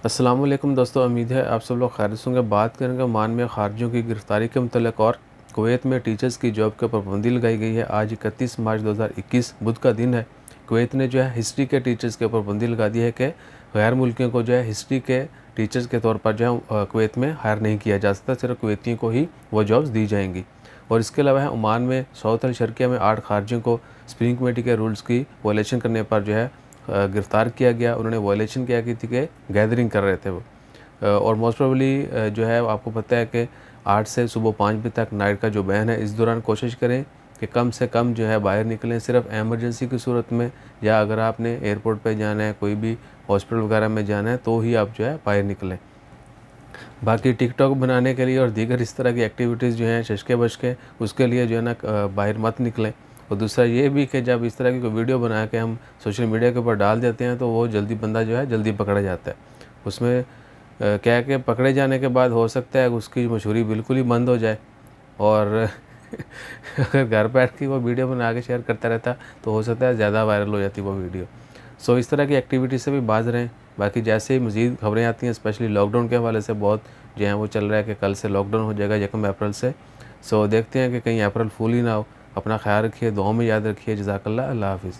अस्सलाम वालेकुम दोस्तों, उम्मीद है आप सब लोग खैरियत होंगे। बात करेंगे ओमान में खारजियों की गिरफ्तारी के मतलब और कुवैत में टीचर्स की जॉब के ऊपर पाबंदी लगाई गई है। आज 31 मार्च 2021 बुध का दिन है। कुवैत ने जो है हिस्ट्री के टीचर्स के ऊपर पाबंदी लगा दी है कि गैर मुल्कियों को जो है हिस्ट्री के टीचर्स के तौर पर जो है कुवैत में हायर नहीं किया जा सकता, सिर्फ कुवैतियों को ही वो जॉब्स दी जाएंगी। और इसके अलावा है ओमान में साउथ अल शर्किया में 8 खारजियों को स्प्रिंग कमेटी के रूल्स की वायलेशन करने पर जो है गिरफ़्तार किया गया। उन्होंने वायलेशन क्या की थी कि गैदरिंग कर रहे थे वो। और मोस्ट प्रोबेबली जो है आपको पता है कि 8 से सुबह 5 बजे तक नाइट का जो बैन है, इस दौरान कोशिश करें कि कम से कम जो है बाहर निकलें, सिर्फ एमरजेंसी की सूरत में, या अगर आपने एयरपोर्ट पे जाना है, कोई भी हॉस्पिटल वगैरह में जाना है, तो ही आप जो है बाहर निकलें। बाकी टिकटॉक बनाने के लिए और दीगर इस तरह की एक्टिविटीज़ जो हैं शशके बशके, उसके लिए जो है ना बाहर मत निकलें। और दूसरा ये भी कि जब इस तरह की कोई वीडियो बना के हम सोशल मीडिया के ऊपर डाल देते हैं, तो वो जल्दी बंदा जो है जल्दी पकड़ा जाता है। उसमें क्या है कि पकड़े जाने के बाद हो सकता है उसकी मशहूरी बिल्कुल ही बंद हो जाए, और अगर घर बैठ के वो वीडियो बना के शेयर करता रहता, तो हो सकता है ज़्यादा वायरल हो जाती वो वीडियो। सो इस तरह की एक्टिविटी से भी बाज रहें। बाकी जैसे ही मज़ीद खबरें आती हैं, स्पेशली लॉकडाउन के हवाले से बहुत जो है वो चल रहा है कि कल से लॉकडाउन हो जाएगा 1 अप्रैल से। सो देखते हैं कि कहीं अप्रैल फूल ही ना हो। अपना ख्याल रखिए, दुआओं में याद रखिए। जज़ाकल्लाह, अल्लाह हाफ़िज़।